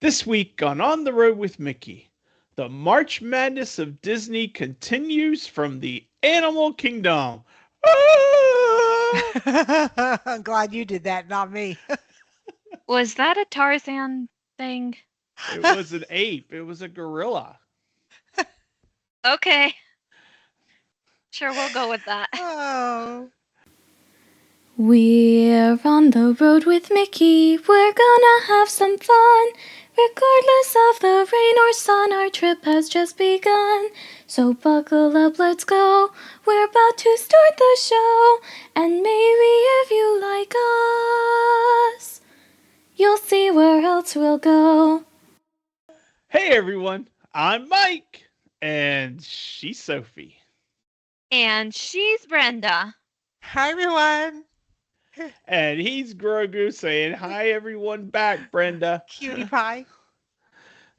This week on the Road with Mickey, the March Madness of Disney continues from the Animal Kingdom. Ah! I'm glad you did that, not me. Was that a Tarzan thing? It was an ape. It was a gorilla. Okay. Sure, we'll go with that. Oh. We're on the road with Mickey, we're gonna have some fun. Regardless of the rain or sun, our trip has just begun. So buckle up, let's go, we're about to start the show. And maybe if you like us, you'll see where else we'll go. Hey everyone, I'm Mike, and she's Sophie. And she's Brenda. Hi, everyone. And he's Grogu saying, hi everyone back, Brenda. Cutie pie.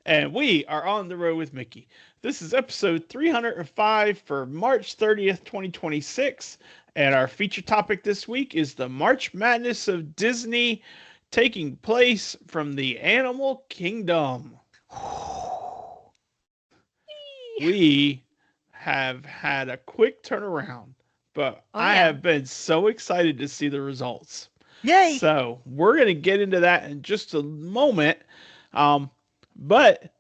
And we are on the road with Mickey. This is episode 305 for March 30th, 2026. And our feature topic this week is the March Madness of Disney taking place from the Animal Kingdom. We have had a quick turnaround, but I have been so excited to see the results. Yay. So we're going to get into that in just a moment. But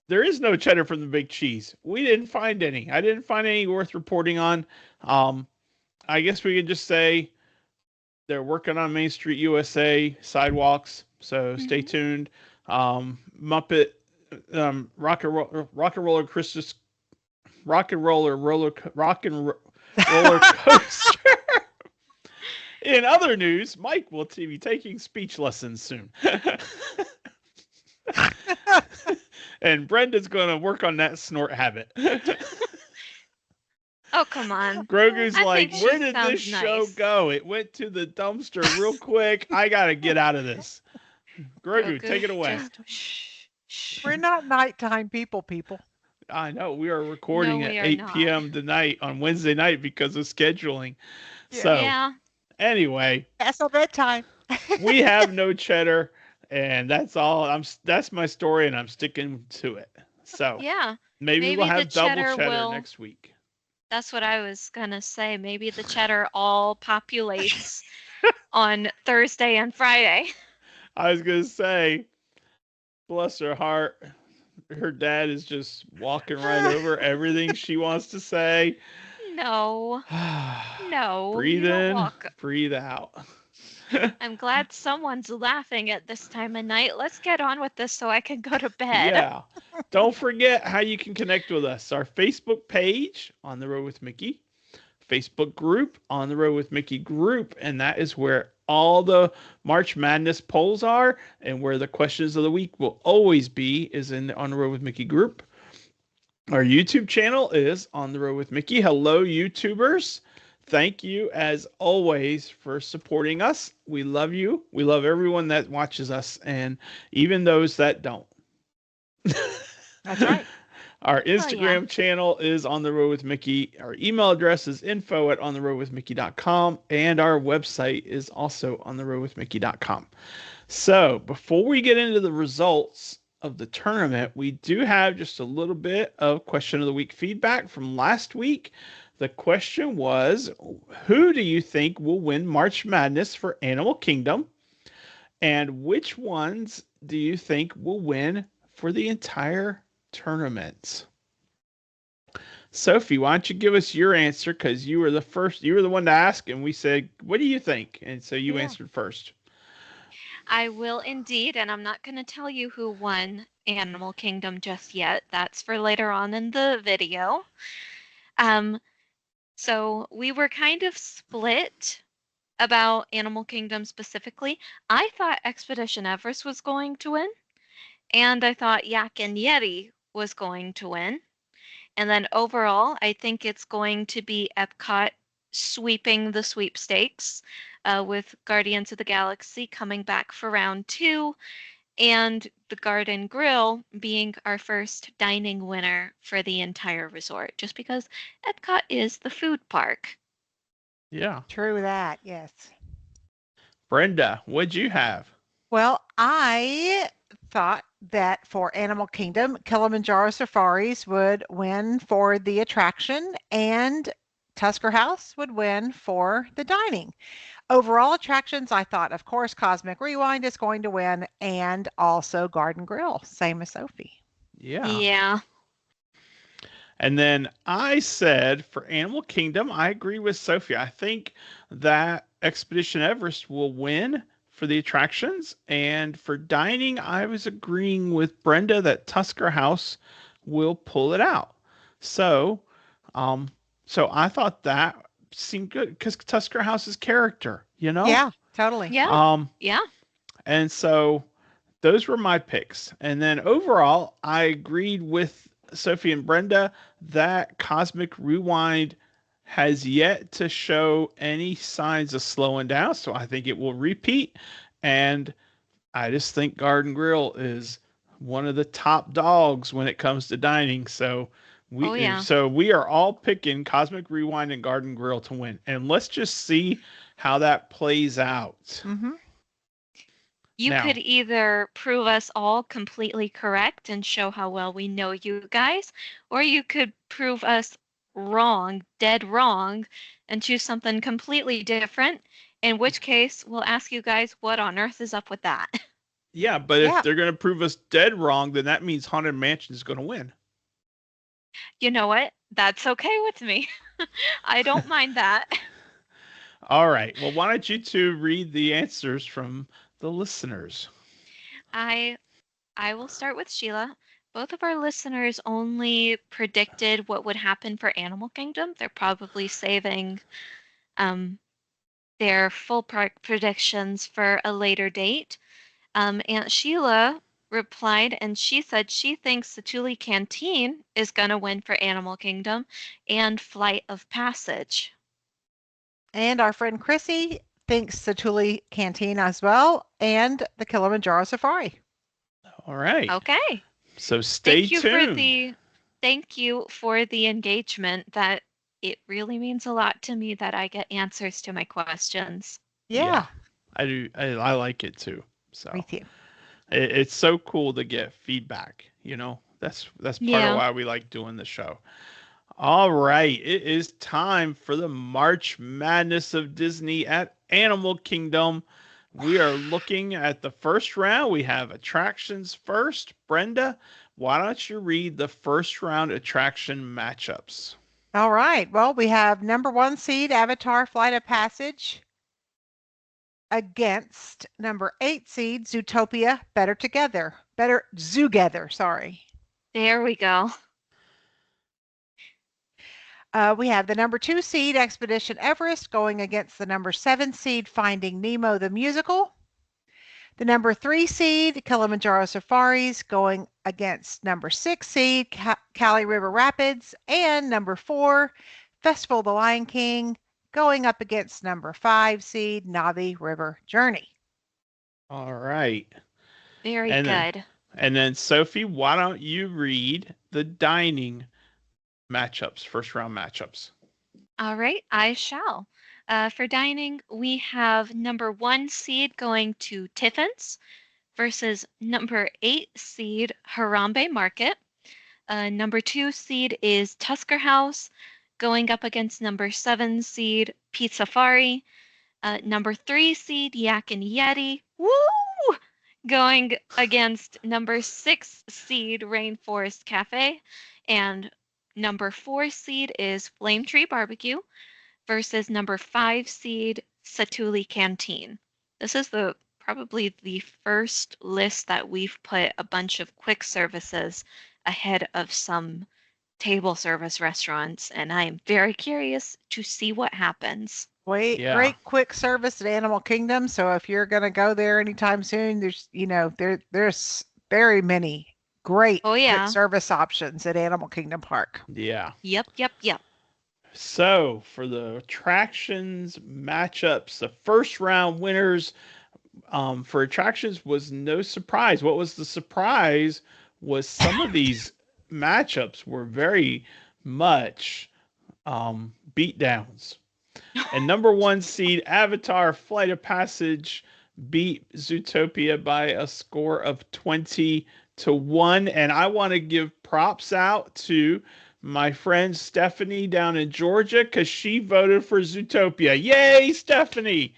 there is no cheddar from the big cheese. We didn't find any. I didn't find any worth reporting on. I guess we could just say they're working on Main Street USA sidewalks. So stay tuned. Muppet, rock and roller Christmas, rock and roller coaster. In other news, Mike will be taking speech lessons soon. And Brenda's going to work on that snort habit. Oh, come on. Grogu's I like, think where she did this sounds show nice." go? It went to the dumpster real quick. I got to get out of this. Grogu, take it away. Shh. We're not nighttime people. I know we are recording No, we at are 8 not. p.m. tonight on Wednesday night because of scheduling. Yeah. So Yeah. anyway, That's our bedtime. we have no cheddar, and that's all. That's my story, and I'm sticking to it. So Yeah. maybe we'll the have double cheddar cheddar will. next week. That's what I was going to say. Maybe the cheddar all populates on Thursday and Friday. I was gonna say, bless her heart, her dad is just walking right over everything she wants to say. No. No. Breathe you don't in, walk. breathe out. I'm glad someone's laughing at this time of night. Let's get on with this so I can go to bed. Yeah. Don't forget how you can connect with us. Our Facebook page, On the Road with Mickey. Facebook group, On the Road with Mickey group. And that is where all the March Madness polls are. And where the questions of the week will always be is in the On the Road with Mickey group. Our YouTube channel is On the Road with Mickey. Hello, YouTubers. Thank you, as always, for supporting us. We love you. We love everyone that watches us, and even those that don't. That's right. Our Instagram channel is On the Road with Mickey. Our email address is info@ontheroadwithmickey.com, and our website is also ontheroadwithmickey.com. So before we get into the results of the tournament, we do have just a little bit of question of the week feedback from last week. The question was, who do you think will win March Madness for Animal Kingdom? And which ones do you think will win for the entire tournament? Sophie, why don't you give us your answer? Because you were the one to ask, and we said, what do you think? And so you answered first. I will indeed, and I'm not going to tell you who won Animal Kingdom just yet. That's for later on in the video. So we were kind of split about Animal Kingdom specifically. I thought Expedition Everest was going to win, and I thought Yak and Yeti was going to win. And then overall, I think it's going to be Epcot sweeping the sweepstakes with Guardians of the Galaxy coming back for round 2 and the Garden Grill being our first dining winner for the entire resort, just because Epcot is the food park. Yeah. True that, yes. Brenda, what'd you have? Well, I thought that for Animal Kingdom, Kilimanjaro Safaris would win for the attraction and Tusker House would win for the dining. Overall attractions, I thought, of course, Cosmic Rewind is going to win and also Garden Grill, same as Sophie. Yeah. Yeah. And then I said for Animal Kingdom, I agree with Sophie. I think that Expedition Everest will win for the attractions. And for dining, I was agreeing with Brenda that Tusker House will pull it out. So, so I thought that seemed good because Tusker House's character, you know? Yeah, totally. Yeah. Yeah. And so those were my picks. And then overall, I agreed with Sophie and Brenda that Cosmic Rewind has yet to show any signs of slowing down. So I think it will repeat. And I just think Garden Grill is one of the top dogs when it comes to dining. So Oh, yeah. we are all picking Cosmic Rewind and Garden Grill to win. And let's just see how that plays out. Mm-hmm. You Now- could either prove us all completely correct and show how well we know you guys, or you could prove us wrong, dead wrong, and choose something completely different, in which case we'll ask you guys what on earth is up with that. Yeah, but Yeah. if they're going to prove us dead wrong, then that means Haunted Mansion is going to win. You know what? That's okay with me. I don't mind that. All right. Well, why don't you two read the answers from the listeners? I will start with Sheila. Both of our listeners only predicted what would happen for Animal Kingdom. They're probably saving their full predictions for a later date. Aunt Sheila replied, and she said she thinks Satuli Canteen is going to win for Animal Kingdom and Flight of Passage. And our friend Chrissy thinks Satuli Canteen as well and the Kilimanjaro Safari. All right. Okay. So stay tuned. Thank you for the engagement. That it really means a lot to me that I get answers to my questions. Yeah. I do. I like it too. So Me too. it's so cool to get feedback. You know, that's part Yeah. of why we like doing the show. All right, it is time for the March Madness of Disney at Animal Kingdom. We are looking at the first round. We have attractions first. Brenda, why don't you read the first round attraction matchups? All right. Well, we have number 1 seed Avatar Flight of Passage against number 8 seed Zootopia Better Zoogether, sorry. There we go. We have the number 2 seed Expedition Everest going against the number 7 seed Finding Nemo the Musical. The number 3 seed Kilimanjaro Safaris going against number 6 seed Cali River Rapids, and number 4 Festival of the Lion King going up against number 5 seed Navi River Journey. All right. Very And then- good. And then Sophie, why don't you read the dining matchups, first round matchups? All right, I shall. For dining, we have number 1 seed going to Tiffin's versus number 8 seed Harambe Market. Number 2 seed is Tusker House going up against number 7 seed Pete Safari. Number 3 seed Yak and Yeti. Woo! Going against number 6 seed Rainforest Cafe. And number 4 seed is Flame Tree Barbecue versus number 5 seed Satuli Canteen. This is probably the first list that we've put a bunch of quick services ahead of some table service restaurants, and I am very curious to see what happens. Yeah. Great quick service at Animal Kingdom. So if you're going to go there anytime soon, there's very many great quick service options at Animal Kingdom Park. Yeah. Yep. So for the attractions matchups, the first round winners for attractions was no surprise. What was the surprise was some of these matchups were very much beat downs. And number 1 seed Avatar Flight of Passage beat Zootopia by a score of 20 to 1. And I want to give props out to my friend Stephanie down in Georgia because she voted for Zootopia. Yay, Stephanie!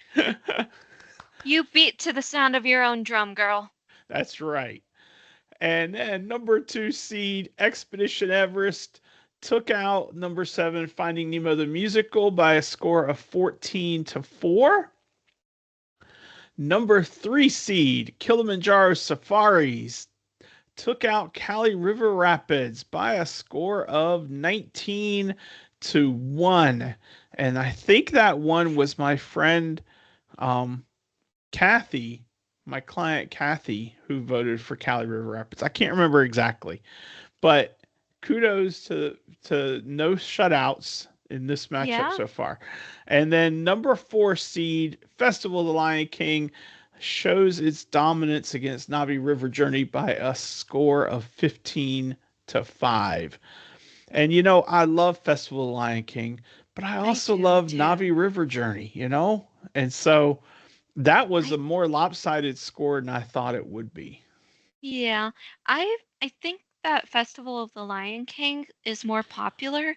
You beat to the sound of your own drum, girl. That's right. And then number 2 seed, Expedition Everest, took out number 7, Finding Nemo the Musical, by a score of 14-4. Number 3 seed, Kilimanjaro Safaris, took out Cali River Rapids by a score of 19-1. And I think that one was my friend Kathy, my client Kathy, who voted for Cali River Rapids. I can't remember exactly, but kudos to no shutouts in this matchup so far. And then number 4 seed, Festival of the Lion King, shows its dominance against Navi River Journey by a score of 15-5. And you know, I love Festival of the Lion King, but I also love Navi River Journey, you know? And so that was a more lopsided score than I thought it would be. Yeah, I think that Festival of the Lion King is more popular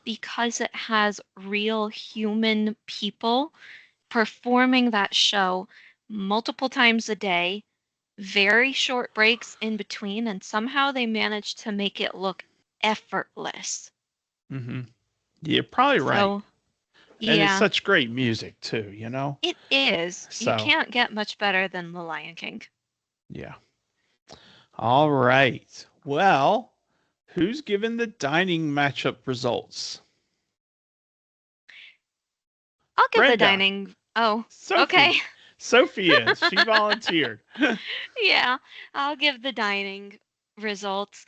because it has real human people performing that show multiple times a day, very short breaks in between, and somehow they managed to make it look effortless. Mm-hmm. You're probably right. So, and it's such great music too, you know? It is. So, you can't get much better than The Lion King. Yeah. All right. Well, who's given the dining matchup results? I'll give the dining. Oh, Sophie. Okay. Sophie is. She volunteered. Yeah, I'll give the dining results.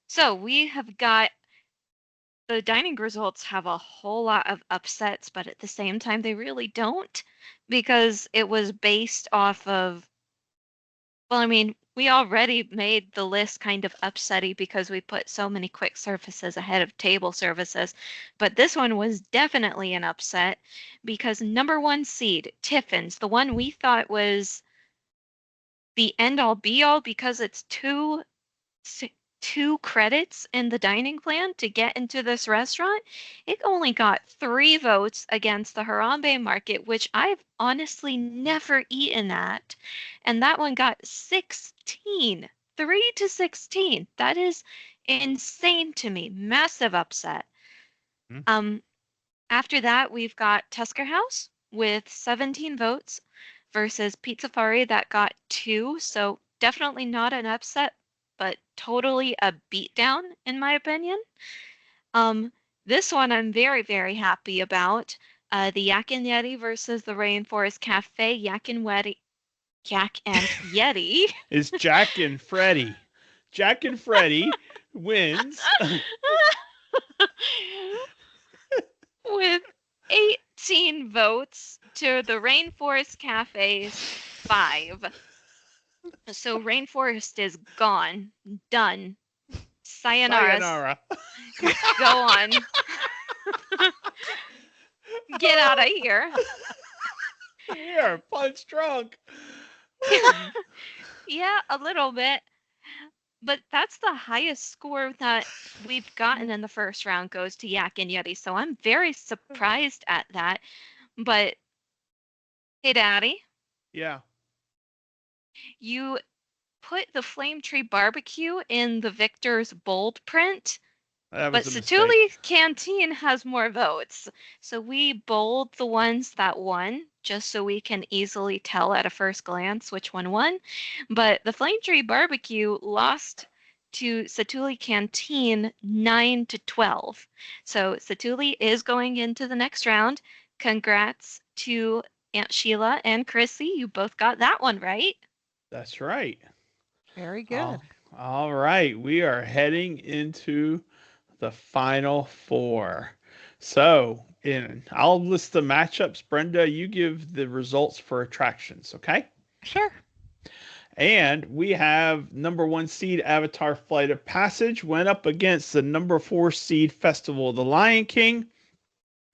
So we have got the dining results have a whole lot of upsets, but at the same time, they really don't, because it was based off of, well, I mean, we already made the list kind of upsetty because we put so many quick services ahead of table services. But this one was definitely an upset because number 1 seed, Tiffin's, the one we thought was the end all be all because it's two credits in the dining plan to get into this restaurant, it only got 3 votes against the Harambe Market, which I've honestly never eaten at. And that one got 16, 3-16. That is insane to me. Massive upset. After that, we've got Tusker House with 17 votes versus Pizzafari that got 2. So definitely not an upset, but totally a beatdown, in my opinion. This one I'm very, very happy about. The Yak and Yeti versus the Rainforest Cafe. Yak and Yeti. Is Jack and Freddy. Jack and Freddy wins. With 18 votes to the Rainforest Cafe's 5. So Rainforest is gone. Done. Sayonara. Go on. Get out of here. We are punch drunk. Yeah, a little bit. But that's the highest score that we've gotten in the first round goes to Yak and Yeti. So I'm very surprised at that. But hey, Daddy. Yeah. You put the Flame Tree Barbecue in the victor's bold print, but Satuli Canteen has more votes. So we bold the ones that won, just so we can easily tell at a first glance which one won. But the Flame Tree Barbecue lost to Satuli Canteen 9-12. So Satuli is going into the next round. Congrats to Aunt Sheila and Chrissy. You both got that one right. That's right. Very good. All right. We are heading into the final 4. So I'll list the matchups. Brenda, you give the results for attractions, okay? Sure. And we have number 1 seed Avatar Flight of Passage went up against the number 4 seed Festival of the Lion King.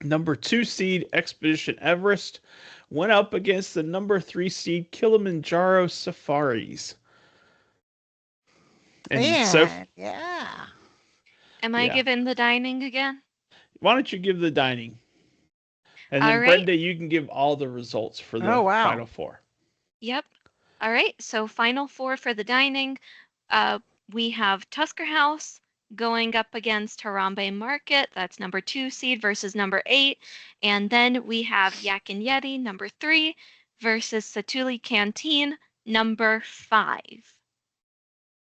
Number 2 seed Expedition Everest went up against the number 3 seed Kilimanjaro Safaris. And so, yeah. Am I given the dining again? why don't you give the dining? And All then right. Brenda, you can give all the results for the Oh, wow. final four. Yep. All right. So final four for the dining. We have Tusker House going up against Harambe Market. That's number 2 seed versus number 8. And then we have Yak and Yeti, number 3, versus Satuli Canteen, number 5.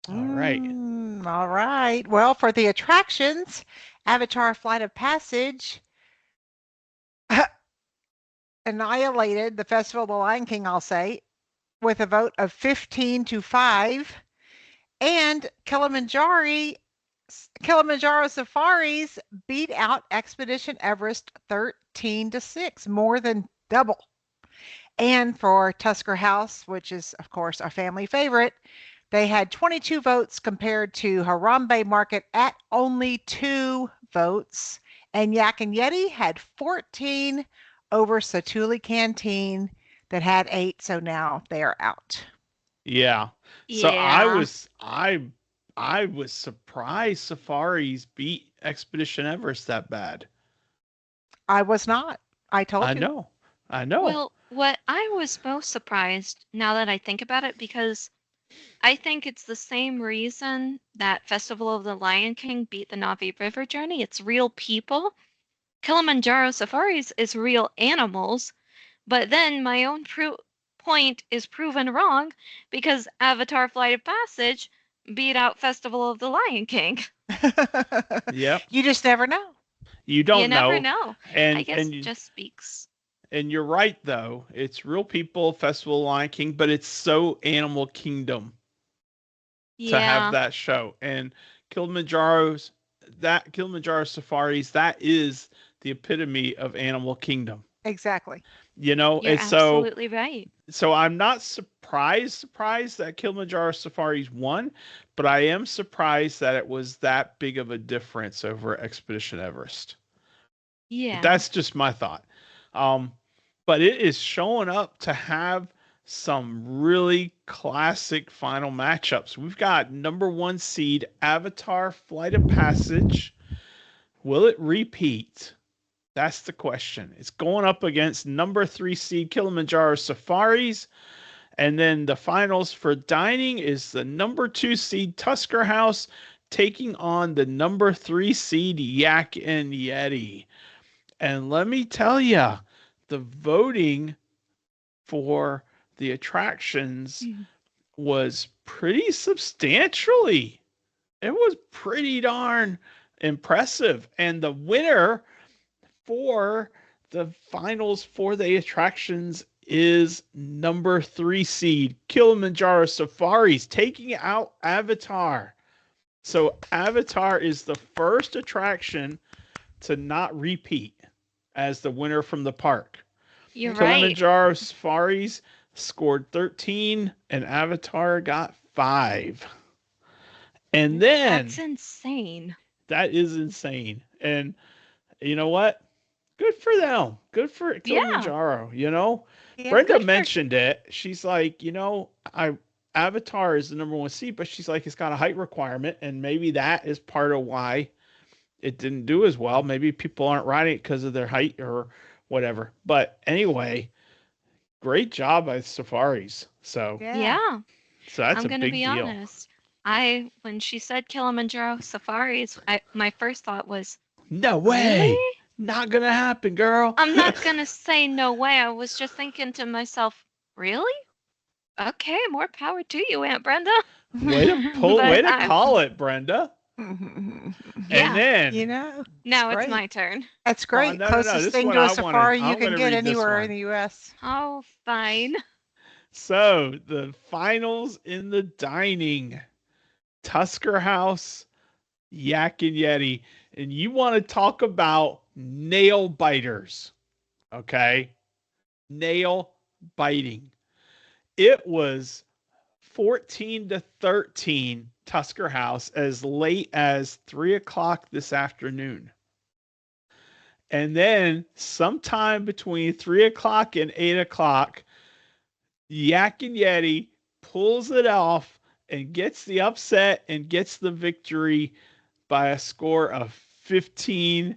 All right. All right. Well, for the attractions, Avatar Flight of Passage annihilated the Festival of the Lion King, I'll say, with a vote of 15-5. And Kilimanjaro Safaris beat out Expedition Everest 13-6, more than double. And for Tusker House, which is, of course, our family favorite, they had 22 votes compared to Harambe Market at only 2 votes. And Yak and Yeti had 14 over Satuli Canteen that had 8, so now they are out. Yeah. So I was surprised Safaris beat Expedition Everest that bad. I was not. I told I you. know. I know. Well, what I was most surprised now that I think about it, because I think it's the same reason that Festival of the Lion King beat the Navi River Journey. It's real people. Kilimanjaro Safaris is real animals, but then my own point is proven wrong because Avatar Flight of Passage beat out Festival of the Lion King. Yep. You just never know. You don't You never know. And I guess it just speaks. And you're right though. It's real people, Festival of Lion King, but it's so Animal Kingdom to have that show. And Kilimanjaro Safaris, that is the epitome of Animal Kingdom. Exactly. You know, You're absolutely right. So I'm not surprised that Kilimanjaro Safaris won, but I am surprised that it was that big of a difference over Expedition Everest. Yeah. But that's just my thought. But it is showing up to have some really classic final matchups. We've got number 1 seed Avatar Flight of Passage. Will it repeat? That's the question. It's going up against number 3 seed Kilimanjaro Safaris. And then the finals for dining is the number 2 seed Tusker House taking on the number 3 seed Yak and Yeti. And let me tell you, the voting for the attractions was pretty substantially. It was pretty darn impressive. And the winner for the finals for the attractions is number 3 seed Kilimanjaro Safaris taking out Avatar. So Avatar is the first attraction to not repeat as the winner from the park. You're right. Kilimanjaro Safaris scored 13 and Avatar got 5. And then that's insane. That is insane. And you know what? Good for them. Good for Kilimanjaro, you know? Yeah, Brenda mentioned it. She's like, you know, Avatar is the number 1 seed, but she's like, it's got a height requirement, and maybe that is part of why it didn't do as well. Maybe people aren't riding it because of their height or whatever. But anyway, great job by Safaris. So yeah. So that's I'm a gonna big be deal. honest. When she said Kilimanjaro Safaris, my first thought was, no way. Really? Not gonna happen, girl. I'm not gonna say no way. I was just thinking to myself, really? Okay, more power to you, Aunt Brenda. Way to call it, Brenda. Yeah. And then, you know, now it's my turn. That's great. no, Closest thing to a safari you can get anywhere in the U.S. Oh, fine. So the finals in the dining, Tusker House, Yak and Yeti. And you want to talk about nail biters. Okay. Nail biting. It was 14-13 Tusker House as late as 3:00 this afternoon. And then sometime between 3:00 and 8:00, Yak and Yeti pulls it off and gets the upset and gets the victory by a score of 15-14.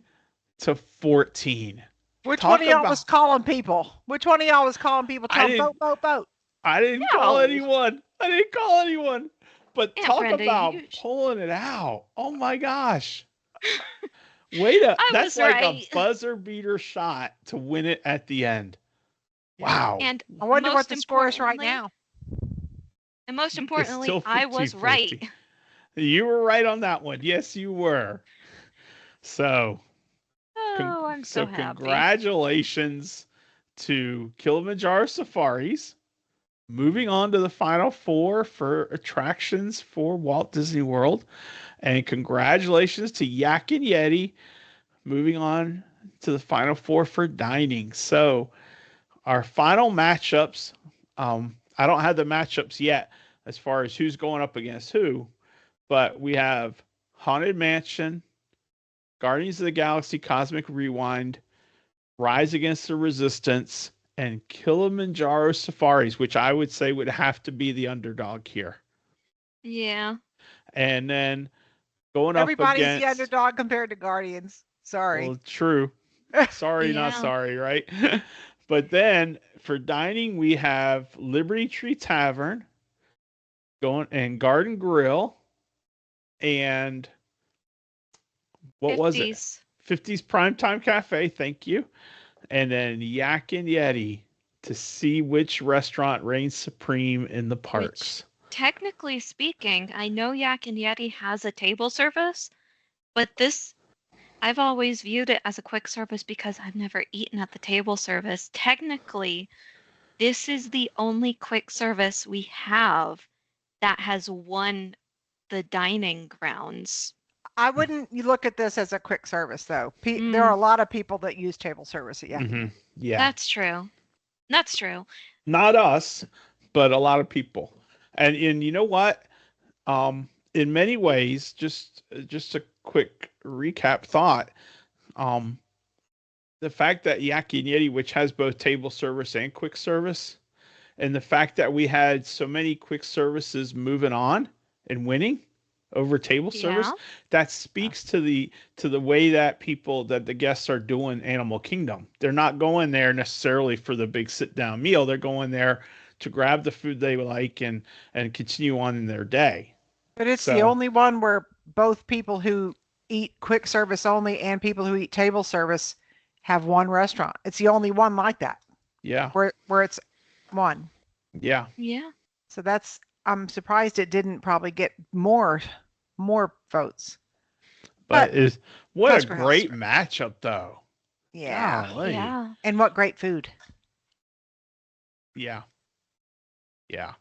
Which Talk one of y'all was about calling people? Which one of y'all was calling people I telling them, didn't vote, vote, vote? I didn't call No. anyone. I didn't call anyone. But Aunt talk Brenda, about you. pulling it out. Oh my gosh. I That's was like a right. buzzer beater shot to win it at the end. Wow. And I wonder what most the score is right importantly, now. It's and still I was 15-14. right. You were right on that one. Yes, you were. So, Oh, I'm so happy. congratulations to Kilimanjaro Safaris. Moving on to the final four for attractions for Walt Disney World. And congratulations to Yak and Yeti moving on to the final four for dining. So our final matchups, I don't have the matchups yet as far as who's going up against who, but we have Haunted Mansion, Guardians of the Galaxy Cosmic Rewind, Rise Against the Resistance, and Kilimanjaro Safaris, which I would say would have to be the underdog here. Yeah. And then going up Everybody's against the underdog compared to Guardians. Sorry. Well, true. Sorry, not Yeah. sorry, right? But then for dining, we have Liberty Tree Tavern going and Garden Grill and what was it? 50s. 50s Primetime Cafe, thank you. And then Yak and Yeti to see which restaurant reigns supreme in the parks. Technically speaking, I know Yak and Yeti has a table service, but I've always viewed it as a quick service because I've never eaten at the table service. Technically, this is the only quick service we have that has won the dining grounds. I wouldn't look at this as a quick service, though. Mm. There are a lot of people that use table service at Yak. Mm-hmm. Yeah. That's true. That's true. Not us, but a lot of people. And you know what? In many ways, just a quick recap thought. The fact that Yak and Yeti, which has both table service and quick service, and the fact that we had so many quick services moving on and winning over table service, that speaks to the way that the guests are doing Animal Kingdom. They're not going there necessarily for the big sit down meal. They're going there to grab the food they like and continue on in their day. But it's the only one where both people who eat quick service only and people who eat table service have one restaurant. It's the only one like that. Yeah. Where it's one. Yeah. Yeah. So I'm surprised it didn't probably get more votes. But what a Husker great House. matchup though. Yeah. Golly. Yeah. And what great food. Yeah. Yeah.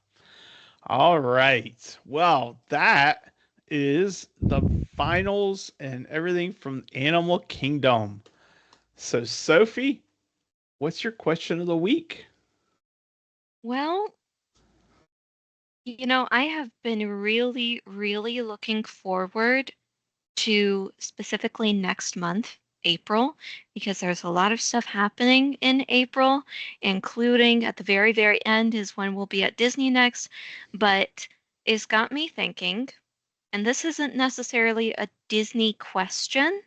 All right. Well, that is the finals and everything from Animal Kingdom. So, Sophie, what's your question of the week? Well, I have been really, really looking forward to specifically next month, April, because there's a lot of stuff happening in April, including at the very, very end is when we'll be at Disney next. But it's got me thinking, and this isn't necessarily a Disney question,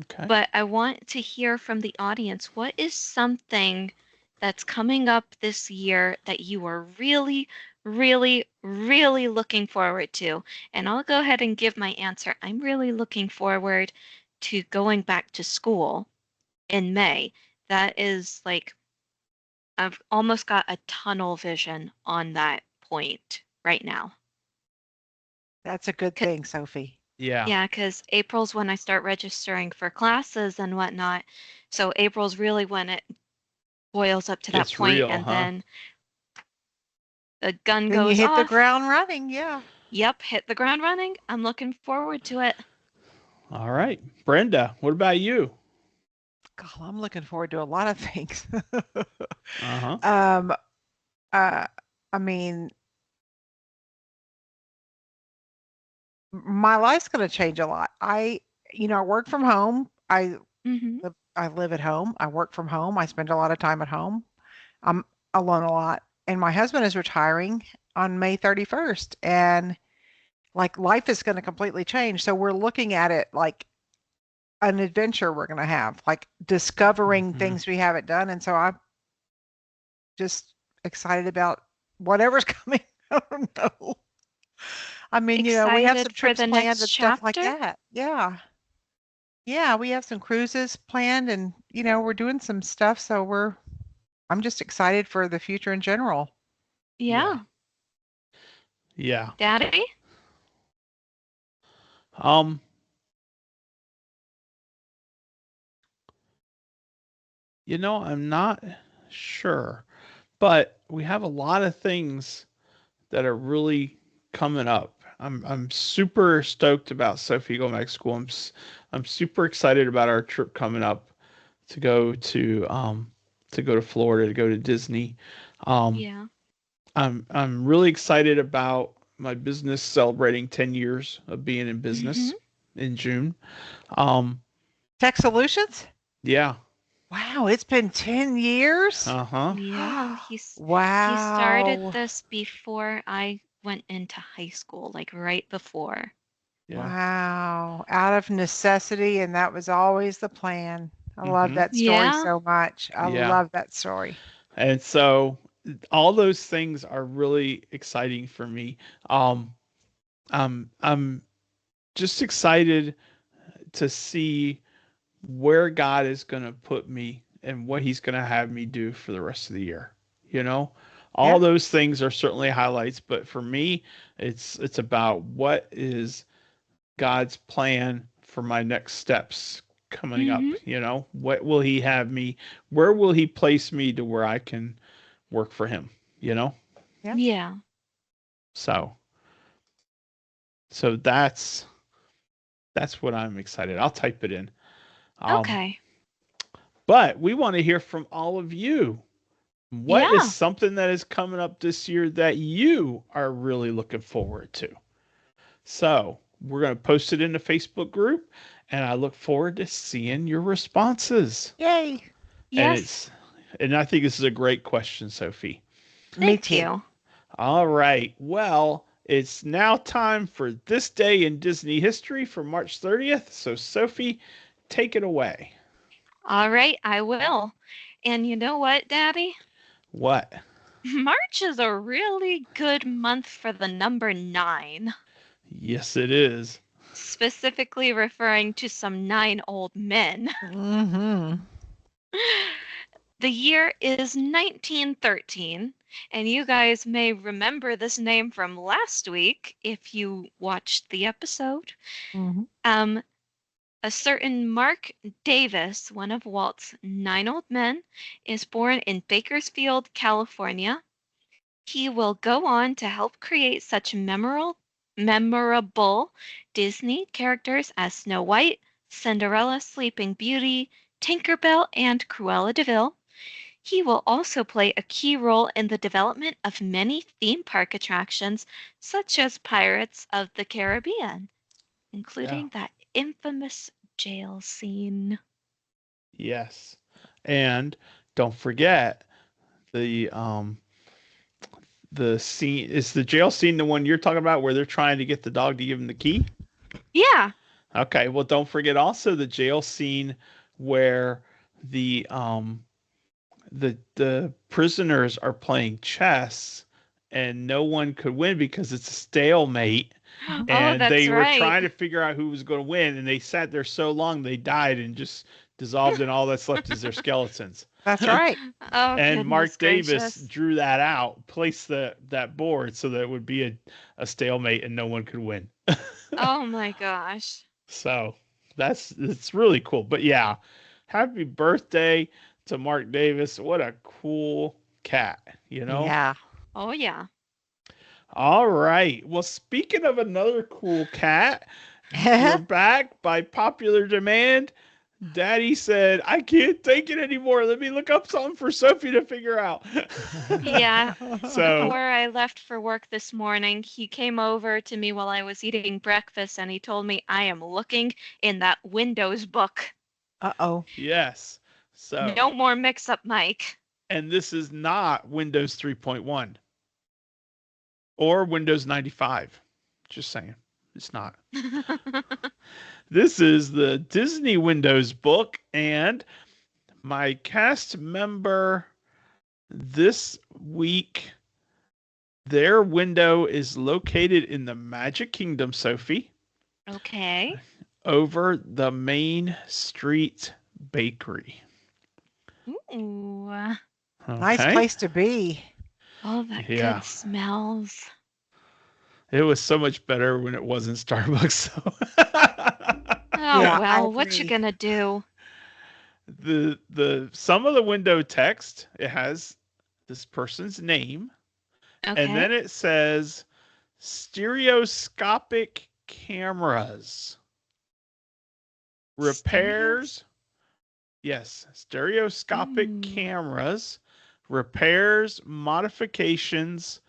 Okay. but I want to hear from the audience. What is something that's coming up this year that you are really, really, really looking forward to? And I'll go ahead and give my answer. I'm really looking forward to going back to school in May. That is like, I've almost got a tunnel vision on that point right now. That's a good thing, Sophie. Yeah. Yeah, because April's when I start registering for classes and whatnot. So April's really when it boils up to that It's point, real, and huh? then the gun Then goes you hit off. the ground running, yeah. Yep, hit the ground running. I'm looking forward to it. All right. Brenda, what about you? God, I'm looking forward to a lot of things. Uh-huh. I mean, my life's going to change a lot. I work from home. Hmm. I live at home. I work from home. I spend a lot of time at home. I'm alone a lot. And my husband is retiring. on May 31st, and like life is going to completely change. So we're looking at it like an adventure we're going to have, like discovering things we haven't done. And so I'm just excited about whatever's coming. I don't know. I mean, we have some Excited for trips the planned next and stuff like chapter? that. Yeah. Yeah, we have some cruises planned, and we're doing some stuff, so I'm just excited for the future in general. Yeah. Yeah. Daddy? Um, I'm not sure, but we have a lot of things that are really coming up. I'm super stoked about Sophie going back to school. I'm super excited about our trip coming up to go to Florida, to go to Disney. Um, Yeah. I'm really excited about my business celebrating 10 years of being in Mm-hmm. business in June. Um, Tech Solutions? yeah. Wow, it's been 10 years? Uh-huh. Yeah, he started Wow. this before I went into high school, like right before. Yeah. Wow. Out of necessity, and that was always the plan. I love Mm-hmm. that story Yeah. so much. I Yeah. love that story. And so all those things are really exciting for me. I'm just excited to see where God is going to put me and what he's going to have me do for the rest of the year. You know, Yeah. all those things are certainly highlights, but for me, it's about what is God's plan for my next steps coming up. Mm-hmm. What will he have me, where will he place me to where I can work for him, you know? Yeah. Yeah. So, so that's what I'm excited. I'll type it in. Um, Okay. but we want to hear from all of you. What is Yeah. something that is coming up this year that you are really looking forward to? So we're going to post it in the Facebook group, and I look forward to seeing your responses. Yay. And Yes. and I think this is a great question, Sophie. Me Thank too. you. All right. Well, it's now time for this day in Disney history for March 30th. So Sophie, take it away. All right, I will. And you know what, Daddy? What? March is a really good month for the number 9, Yes, it is. specifically referring to some 9 old men. Mm-hmm. The year is 1913, and you guys may remember this name from last week if you watched the episode. Mm-hmm. Um, a certain Mark Davis, one of Walt's 9 old men, is born in Bakersfield, California. He will go on to help create such memorable Disney characters as Snow White, Cinderella, Sleeping Beauty, Tinker Bell, and Cruella de Vil. He will also play a key role in the development of many theme park attractions, such as Pirates of the Caribbean, Yeah. including that infamous jail scene. Yes. And don't forget the scene is the jail scene, the one you're talking about where they're trying to get the dog to give him the key? Yeah. Okay, well don't forget also the jail scene where the prisoners are playing chess and no one could win because it's a stalemate Oh, and that's they were right. trying to figure out who was going to win and they sat there so long they died and just dissolved and all that's left is their skeletons. That's right. Oh, And goodness Mark Davis gracious. drew that out, placed that board so that it would be a stalemate and no one could win. Oh my gosh. So it's really cool. But yeah, happy birthday to Mark Davis. What a cool cat, Yeah. Oh yeah. All right. Well, speaking of another cool cat, we're back by popular demand. Daddy said, I can't take it anymore. Let me look up something for Sophie to figure out. Yeah. So, Before I left for work this morning, he came over to me while I was eating breakfast and he told me I am looking in that Windows book. Uh-oh. yes. So, No more mix up, Mike. and this is not Windows 3.1. or Windows 95. Just saying. It's not. This is the Disney Windows book, and my cast member this week, their window is located in the Magic Kingdom, Sophie. Okay. Over the Main Street Bakery. Ooh. Okay. Nice place to be. All that Yeah. good smells. It was so much better when it wasn't Starbucks. So. Oh, Yeah, I well, what you agree. gonna do? The some of the window text, it has this person's name, Okay. and then it says stereoscopic cameras. Repairs. Yes, stereoscopic cameras, repairs, modifications,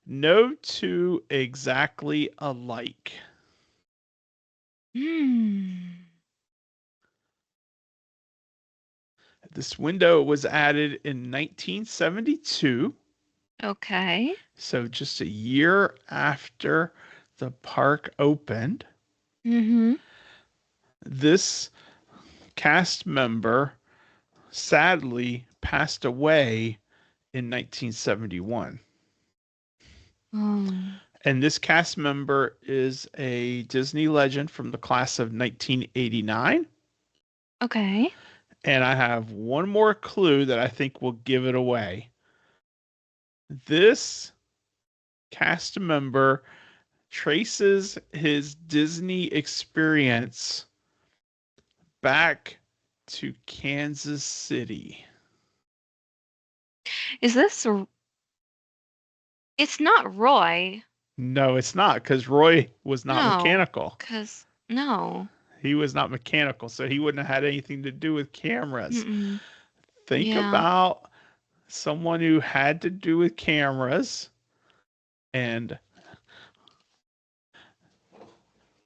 no two exactly alike. This window was added in 1972. Okay. So just a year after the park opened. Mm-hmm. This cast member sadly passed away in 1971. Oh. And this cast member is a Disney legend from the class of 1989. Okay. And I have one more clue that I think will give it away. This cast member traces his Disney experience back to Kansas City. Is this? It's not Roy. No, it's not, because Roy was not No. mechanical. No. He was not mechanical, so he wouldn't have had anything to do with cameras. Mm-mm. Think Yeah. about someone who had to do with cameras and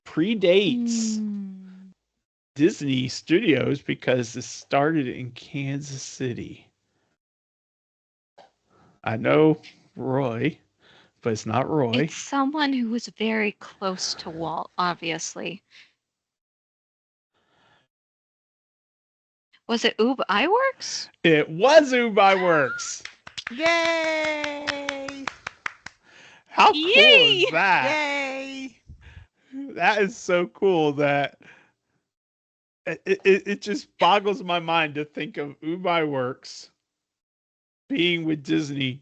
predates Disney Studios because this started in Kansas City. I know Roy, but it's not Roy. It's someone who was very close to Walt, obviously. Was it Oob Iwerks? It was Works. Yay! How cool Yay! is that? Yay! That is so cool that it just boggles my mind to think of Works being with Disney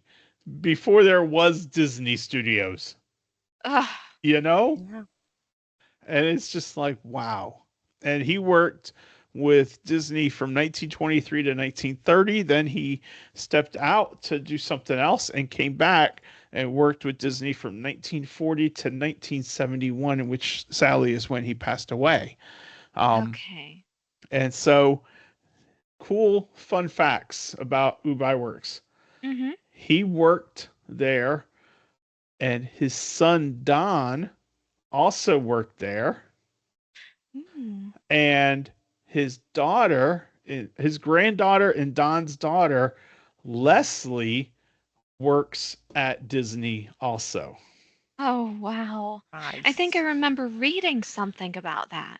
before there was Disney Studios. Ugh. You know? Yeah. And it's just like, wow. And he worked with Disney from 1923 to 1930. Then he stepped out to do something else and came back and worked with Disney from 1940 to 1971, which sadly is when he passed away. Okay. And so, cool fun facts about Works. Mm-hmm. He worked there, and his son Don also worked there. And his daughter, his granddaughter and Don's daughter, Leslie, works at Disney also. Oh, wow. Nice. I think I remember reading something about that.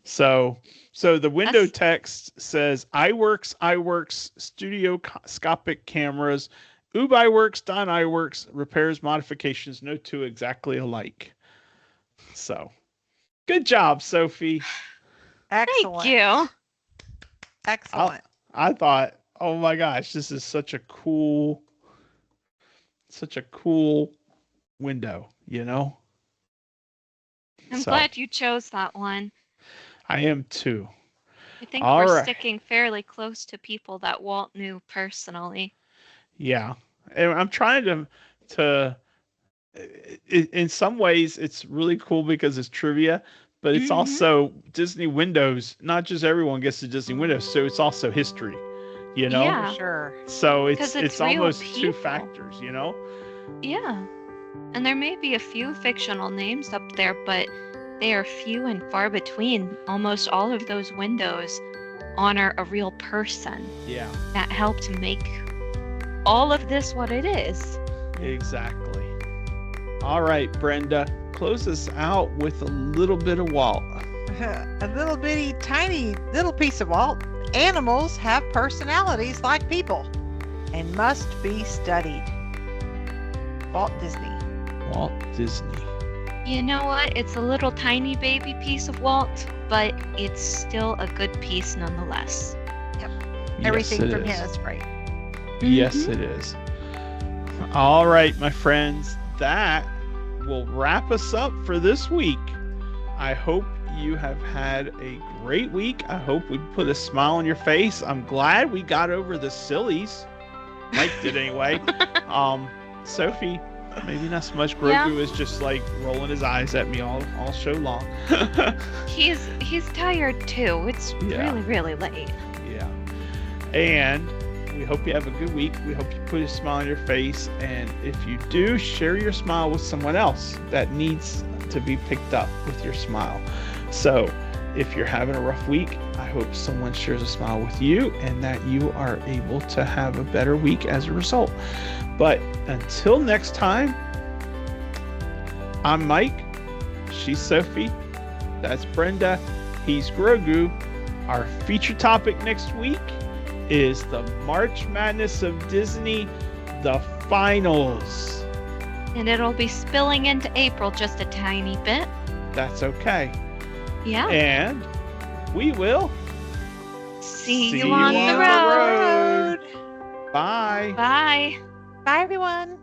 So the window text says, iWorks, stereoscopic cameras, Oob iWorks, Don iWorks, repairs, modifications, no two exactly alike. So, good job, Sophie. Excellent. Thank you. Excellent. I thought, oh my gosh, this is such a cool window, you know? I'm glad you chose that one. I am too. I think All we're right. sticking fairly close to people that Walt knew personally. Yeah. And I'm trying to in some ways it's really cool because it's trivia, but it's also Disney Windows. Not just everyone gets to Disney Windows, so it's also history, you know? Yeah. For sure. So Because it's real almost two people. factors, you know? Yeah. And there may be a few fictional names up there, but they are few and far between. Almost all of those windows honor a real person Yeah. that helped make all of this what it is. Exactly. All right, Brenda, close us out with a little bit of Walt. A little bitty, tiny little piece of Walt. Animals have personalities like people and must be studied. Walt Disney. Walt Disney. You know what? It's a little tiny baby piece of Walt, but it's still a good piece nonetheless. Everything from his. his, right? Yes, it is. All right, my friends, that will wrap us up for this week. I hope you have had a great week. I hope we put a smile on your face. I'm glad we got over the sillies. Mike did anyway. Sophie, maybe not so much. Grogu is just like rolling his eyes at me all show long. He's tired too. It's really late. Yeah. And we hope you have a good week. We hope you put a smile on your face. And if you do, share your smile with someone else that needs to be picked up with your smile. So if you're having a rough week, I hope someone shares a smile with you and that you are able to have a better week as a result. But until next time, I'm Mike. She's Sophie. That's Brenda. He's Grogu. Our feature topic next week is the March Madness of Disney, the finals. And it'll be spilling into April just a tiny bit. That's okay. Yeah. And we will see you on the road. Bye. Bye. Bye, everyone.